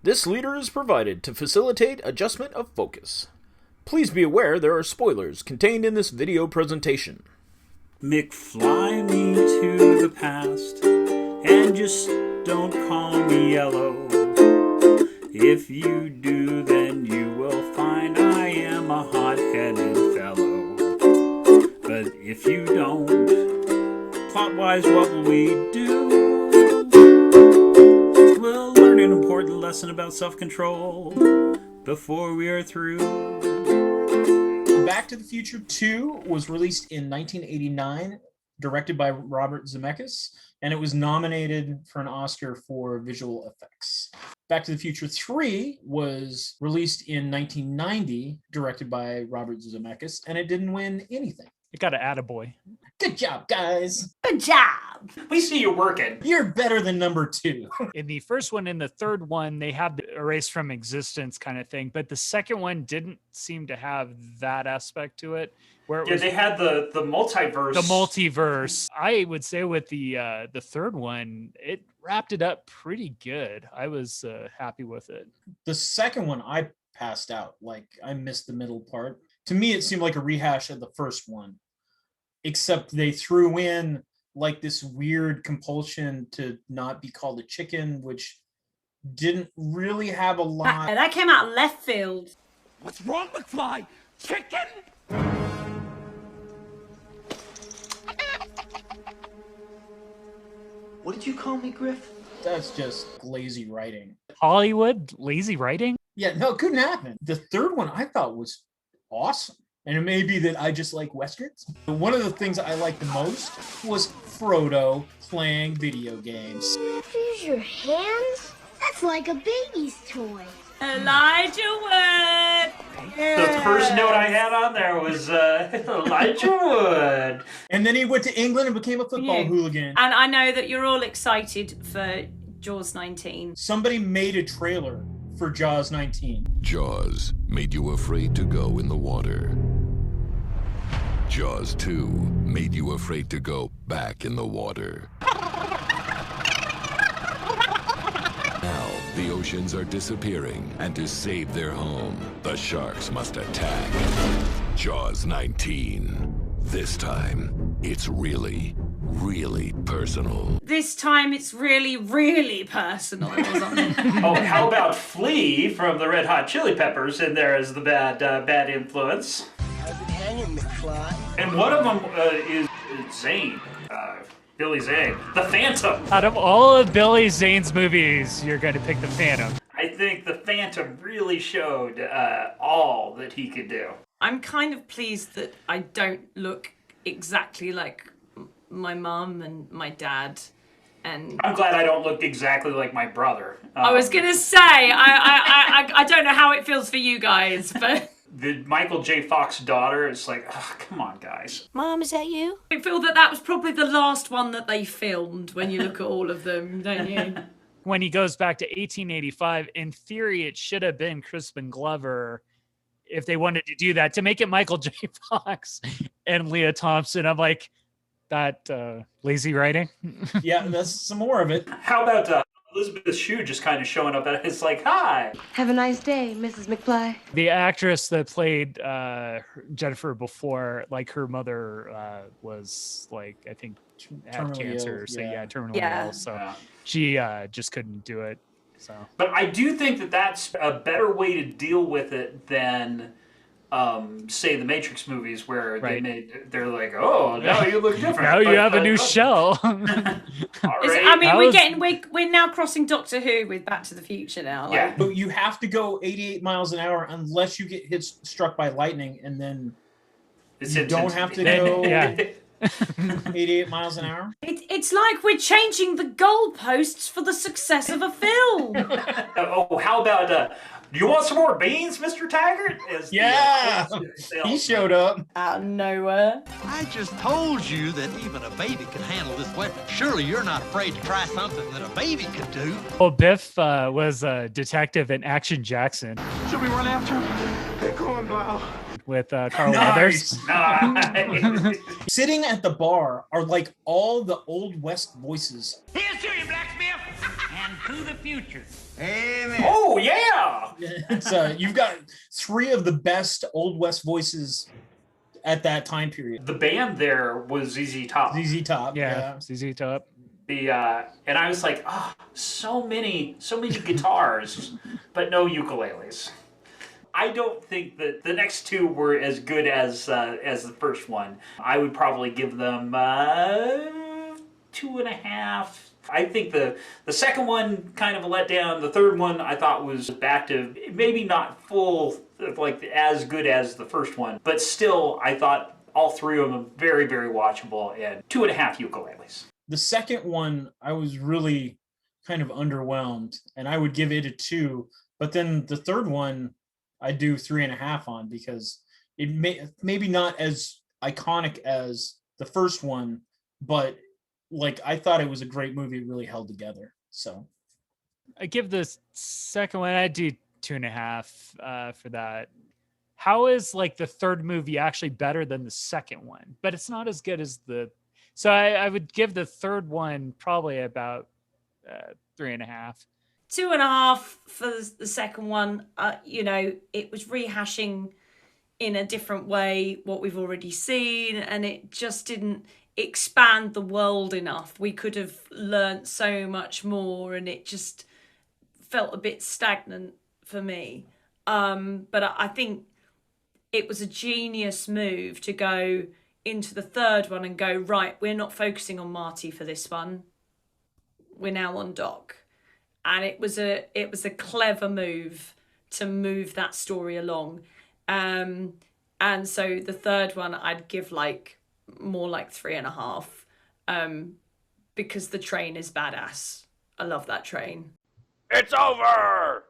This leader is provided to facilitate adjustment of focus. Please be aware there are spoilers contained in this video presentation. McFly me to the past, and just don't call me yellow. If you do, then you will find I am a hot-headed fellow. But if you don't, plot-wise, what will we do? We'll learn an important lesson about self-control before we are through. Back to the Future 2 was released in 1989, directed by Robert Zemeckis, and it was nominated for an Oscar for visual effects. Back to the Future 3 was released in 1990, directed by Robert Zemeckis, and it didn't win anything. It got an attaboy. Good job, guys. Good job. We see you working. You're better than number 2. In the first one and the third one, they have the erase from existence kind of thing, but the second one didn't seem to have that aspect to it. Where it was, they had the multiverse. The multiverse. I would say with the third one, it wrapped it up pretty good. I was happy with it. The second one, I passed out. Like, I missed the middle part. To me, it seemed like a rehash of the first one, except they threw in like this weird compulsion to not be called a chicken, which didn't really have a lot. That came out of left field. What's wrong, McFly? Chicken? What did you call me, Griff? That's just lazy writing. Hollywood, lazy writing? Yeah, no, it couldn't happen. The third one I thought was awesome. And it may be that I just like Westerns. One of the things I liked the most was Frodo playing video games. Use your hands? That's like a baby's toy. Elijah Wood. The first note I had on there was Elijah Wood. And then he went to England and became a football hooligan. And I know that you're all excited for Jaws 19. Somebody made a trailer for Jaws 19. Jaws made you afraid to go in the water. Jaws 2 made you afraid to go back in the water. Now, the oceans are disappearing, and to save their home, the sharks must attack. Jaws 19. This time, it's really, really personal. This time it's really, really personal. Oh, how about Flea from the Red Hot Chili Peppers in there as the bad influence? How's it hanging, McFly? And one of them is Zane. Billy Zane. The Phantom. Out of all of Billy Zane's movies, you're going to pick the Phantom. I think the Phantom really showed all that he could do. I'm kind of pleased that I don't look exactly like my mum and my dad. And I'm glad I don't look exactly like my brother. I was going to say, I don't know how it feels for you guys, but... The Michael J. Fox daughter is like, oh, come on, guys. Mom, is that you? I feel that was probably the last one that they filmed when you look at all of them, don't you? When he goes back to 1885, in theory, it should have been Crispin Glover if they wanted to do that. To make it Michael J. Fox and Leah Thompson, I'm like, that lazy writing? Yeah, that's some more of it. How about Elizabeth Shue just kind of showing up and it's like, hi. Have a nice day, Mrs. McFly. The actress that played Jennifer before, like her mother was like, I think had Terminally cancer. ill, So yeah. terminally ill. So she just couldn't do it. So, but I do think that that's a better way to deal with it than, say, the Matrix movies where they're like, oh, now you look different. Now you have a new shell. I mean, we're now crossing Doctor Who with Back to the Future now. Yeah, but you have to go 88 miles an hour unless you get struck by lightning, and then you don't have to go 88 miles an hour. It's like we're changing the goalposts for the success of a film. Oh, how about, do you want some more beans, Mr. Taggart? He showed up. Out of nowhere. I just told you that even a baby can handle this weapon. Surely you're not afraid to try something that a baby could do. Well, Biff was a detective in Action Jackson. Should we run after him? Hey, go on, Blau. With Carl Weathers. Nice. Sitting at the bar are like all the Old West voices. Here's to you, blacksmith, and to the future. Amen. Oh, It's you've got three of the best Old West voices at that time period. The band there was ZZ Top. ZZ Top, Yeah, ZZ Top. And I was like, oh, so many guitars, but no ukuleles. I don't think that the next two were as good as the first one. I would probably give them 2.5. I think the second one kind of a letdown. The third one I thought was back to maybe not full, like as good as the first one, but still I thought all three of them very, very watchable, and 2.5 ukuleles. The second one, I was really kind of underwhelmed, and I would give it a 2. But then the third one, I do 3.5 on, because it maybe not as iconic as the first one, but like I thought it was a great movie. It really held together. So I give the second one, I do 2.5 for that. How is like the third movie actually better than the second one? But it's not as good as the. So I would give the third one probably about 3.5. 2.5 for the second one. It was rehashing in a different way what we've already seen, and it just didn't expand the world enough. We could have learnt so much more, and it just felt a bit stagnant for me. But I think it was a genius move to go into the third one and go, right, we're not focusing on Marty for this one. We're now on Doc. And it was a clever move to move that story along. And so the third one I'd give more like 3.5, because the train is badass. I love that train. It's over!